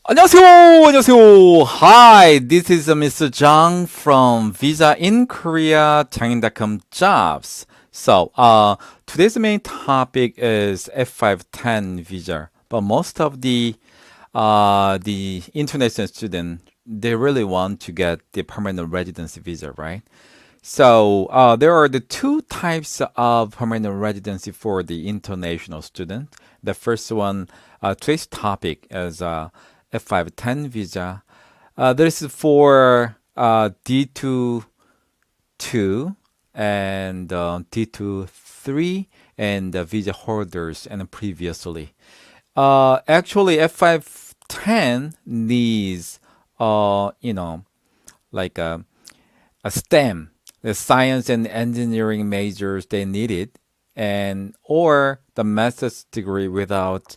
안녕하세요. 안녕하세요. Hi, this is Mr. Jang from Visa in Korea, 장행닷컴 jobs. Today's main topic is F-5-10 visa, but most of the international students they really want to get the permanent residency visa, right? There are the two types of permanent residency for the international student. The first one, today's topic is F-5-10 visa. This is for D2 and D2 3 and visa holders and previously. Actually, F-5-10 needs, like a STEM, the science and engineering majors they needed, and or the master's degree without,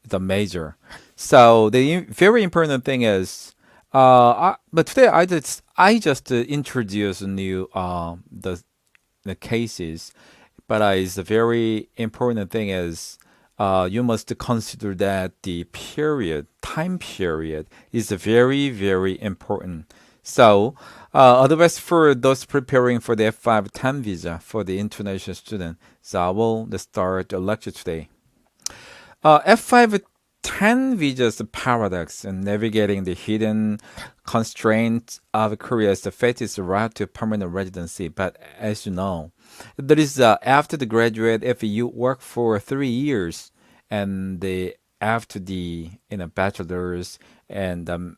the major. So the very important thing is, but today I just introduced new the cases, but it's a very important thing is you must consider that the time period is very important. Otherwise, for those preparing for the F-5-10 visa for the international student, so I will start the lecture today. F-5-10 visa's paradox in navigating the hidden constraints of Korea's fastest route to permanent residency. But as you know, there is after the graduate, if you work for 3 years, and after the bachelor's and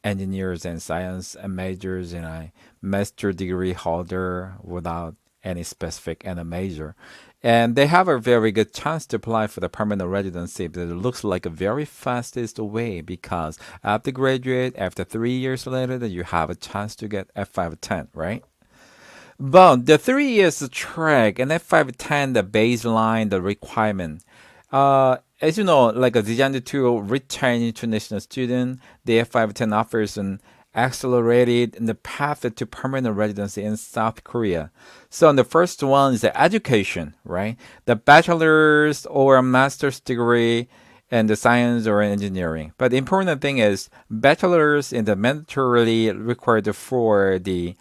engineers and science and majors and a master degree holder without any specific and a major. And they have a very good chance to apply for the permanent residency, but it looks like a very fastest way because after graduate, after 3 years later, that you have a chance to get F-5-10, right? But the 3 years track and F-5-10, the baseline, the requirement. As you know, like a designed to return international student, the F-5-10 offers an accelerated in the path to permanent residency in South Korea. So the first one is the education, right? The bachelor's or master's degree in the science or engineering. But the important thing is bachelor's is the mandatorily required for the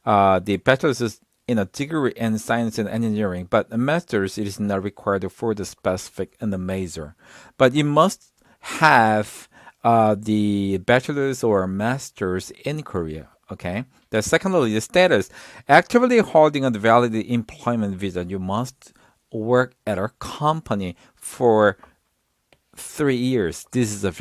bachelor's is in a degree in science and engineering, but a master's it is not required for the specific and the major. But you must have the bachelor's or master's in Korea. Okay. The secondly, the status actively holding a valid employment visa. You must work at a company for 3 years. This is a the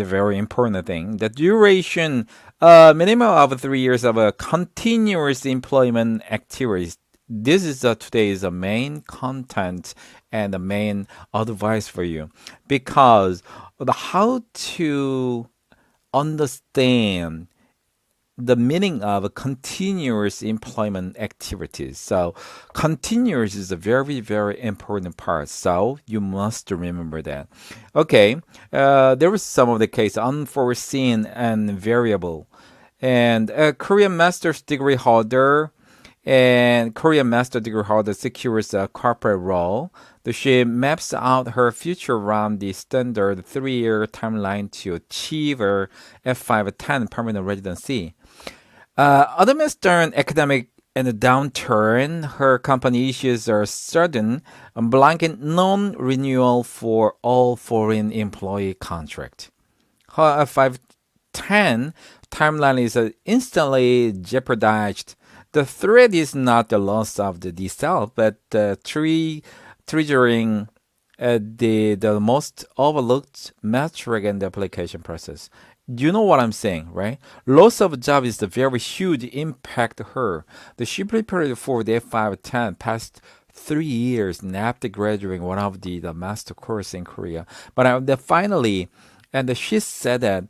very important thing. The duration, minimum of 3 years of a continuous employment activities. This is today's main content and the main advice for you because how to understand the meaning of a continuous employment activities. So continuous is a very important part. So you must remember that. Okay, there was some of the case unforeseen and variable. And a Korean master's degree holder secures a corporate role. She maps out her future around the standard 3 year timeline to achieve her F-5-10 permanent residency. Amidst an academic and a downturn, her company issues a sudden blanket non-renewal for all foreign employee contract. Her F-5-10 timeline is instantly jeopardized. The threat is not the loss of the self, but triggering the most overlooked metric in the application process. You know what I'm saying, right? Loss of job is a very huge impact to her. She prepared for the F-5-10 past 3 years and after graduating one of the master course in Korea. But finally, and she said that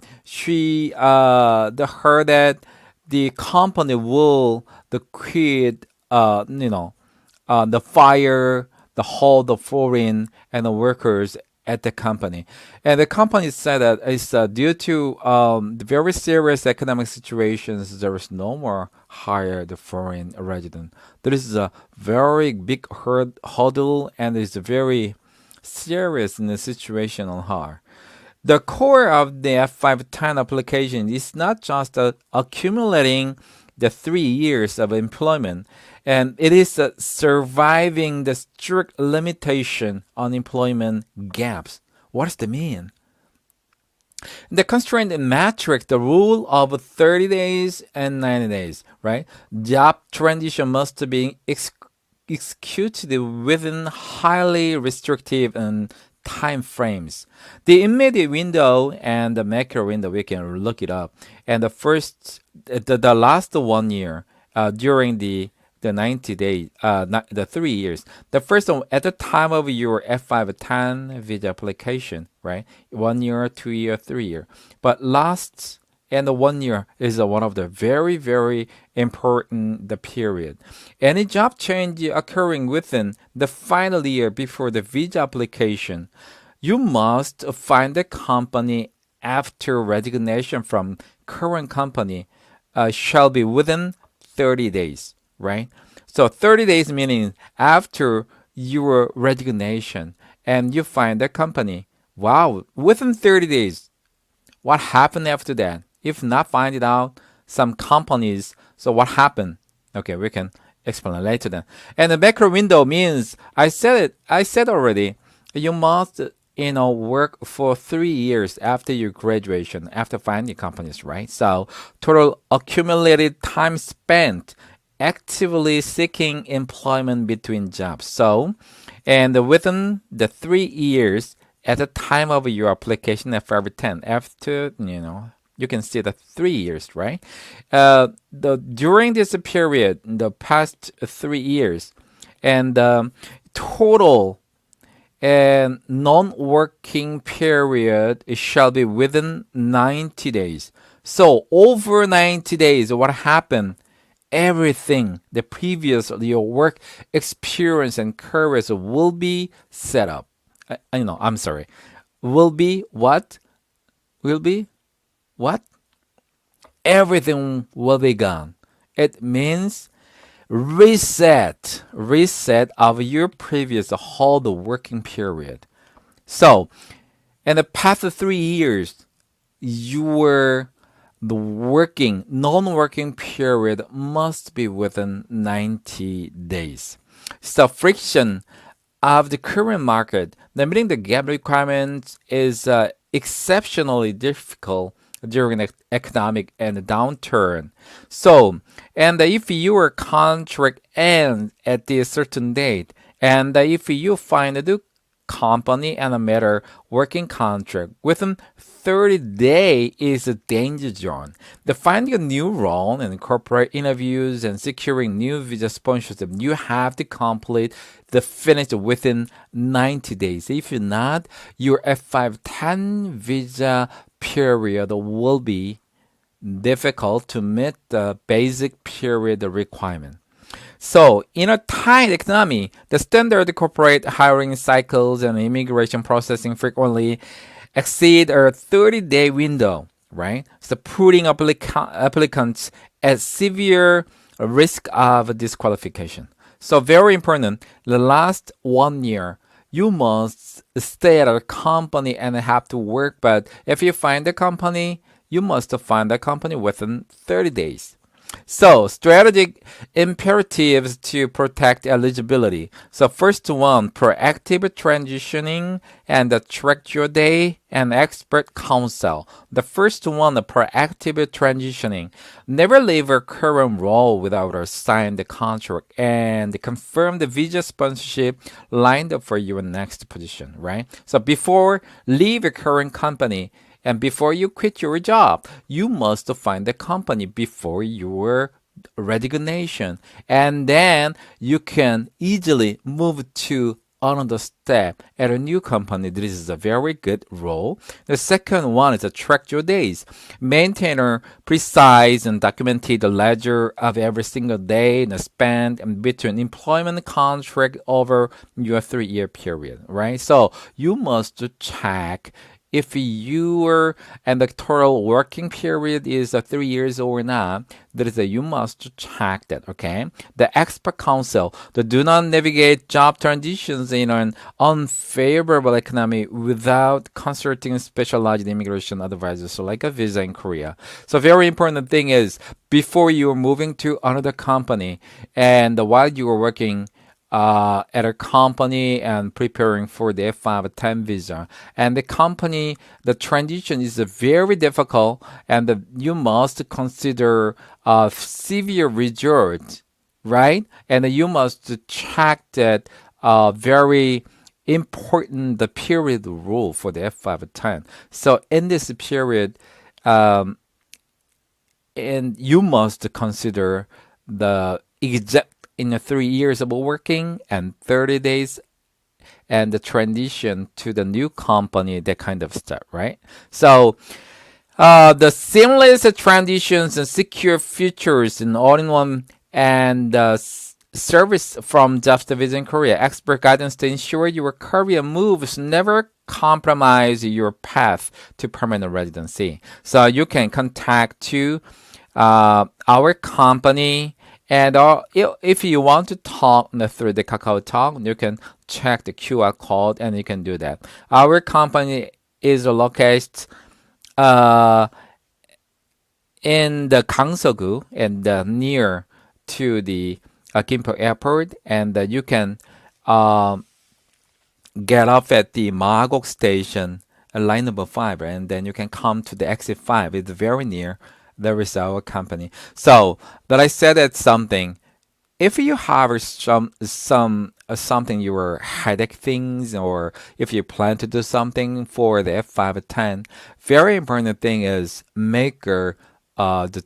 her that the company will the quit, the fire, the whole the foreign and the workers at the company. And the company said that it's due to the very serious economic situations, there is no more hire the foreign resident. There is a very big hurdle and it's very serious situation on her. The core of the F-5-10 application is not just accumulating the 3 years of employment, and it is surviving the strict limitation on employment gaps. What does that mean? The constraint metric, the rule of 30 days and 90 days, right? Job transition must be executed within highly restrictive and time frames. The immediate window and the macro window, we can look it up. And the last 1 year during the 90 days, the 3 years. The first one at the time of your F-5-10 visa application, right? 1 year, 2 year, 3 year. But last and the 1 year is one of the very, very important the period. Any job change occurring within the final year before the visa application, you must find a company after resignation from current company shall be within 30 days, right? So 30 days meaning after your resignation and you find a company. Wow, within 30 days, what happened after that? If not find it out, some companies, so what happened? Okay, we can explain later then. And the macro window means, I said already, you must work for 3 years after your graduation, after finding companies, right? So total accumulated time spent actively seeking employment between jobs. So, and within the 3 years at the time of your application F-5-10, after, you can see the 3 years, right? During this period, the past 3 years, and total and non-working period shall be within 90 days. So over 90 days, what happened? Everything, the previous, your work experience and careers will be set up. I'm sorry. Will be what? Will be what? Everything will be gone. It means reset of your previous whole working period. So, in the past 3 years, your non-working period must be within 90 days. So, friction of the current market, limiting the gap requirements is exceptionally difficult during the economic and downturn. So, and if your contract ends at a certain date, and if you find a new company and a matter working contract within 30 days is a danger zone. The finding a new role and corporate interviews and securing new visa sponsorship, you have to complete the finish within 90 days. If you're not, your F-5-10 visa period will be difficult to meet the basic period requirement. So, in a tight economy, the standard corporate hiring cycles and immigration processing frequently exceed a 30-day window, right? So, putting applicants at severe risk of disqualification. So, very important, the last 1 year, you must stay at a company and have to work. But if you find a company, you must find a company within 30 days. So, strategic imperatives to protect eligibility. So, first one, proactive transitioning and track your day and expert counsel. The first one, the proactive transitioning. Never leave a current role without a signed contract and confirm the visa sponsorship lined up for your next position, right? So, before leave a current company, and before you quit your job, you must find a company before your resignation. And then you can easily move to another step at a new company. This is a very good role. The second one is to track your days. Maintain a precise and documented ledger of every single day and spent in between employment contract over your 3-year period, right? So you must check if your and the total working period is 3 years or not, that is you must check that, okay? The expert council, the do not navigate job transitions in an unfavorable economy without consulting specialized immigration advisors like a visa in Korea. So very important thing is before you're moving to another company and while you are working at a company and preparing for the F-5-10 visa. And the company, the transition is very difficult and you must consider severe result, right? And you must check that very important the period rule for the F-5-10. So in this period, um, and you must consider the exact in the 3 years of working and 30 days and the transition to the new company, that kind of stuff, right? So the seamless transitions and secure futures and all-in-one and service from Just Visa in Korea, expert guidance to ensure your career moves never compromise your path to permanent residency. So you can contact to our company. And if you want to talk through the Kakao Talk, you can check the QR code and you can do that. Our company is located in the Gangseogu and near to the Gimpo Airport, and you can get off at the Magok station, line number 5, and then you can come to the exit 5. It's very near. There is our company. So, but I said that something. If you have something you were headache things, or if you plan to do something for the F-5-10, very important thing is make the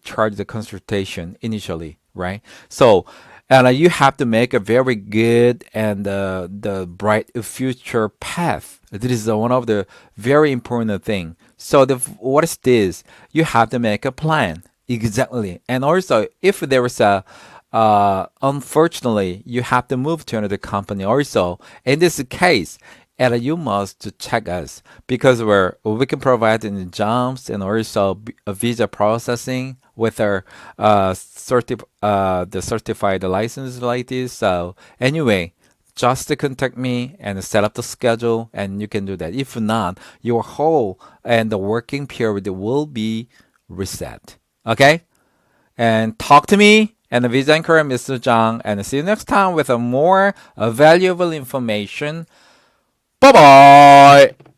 charge the consultation initially, right? So, and you have to make a very good and the bright future path. This is one of the very important thing. So what is this? You have to make a plan exactly, and also if there is a unfortunately you have to move to another company. Also, in this case, and you must check us because we can provide in jobs and also a visa processing with our the certified license like this. So anyway, just to contact me and set up the schedule, and you can do that. If not, your whole and the working period will be reset. Okay, and talk to me and the Visa Anchor, Mr. Zhang, and see you next time with a more valuable information. Bye bye.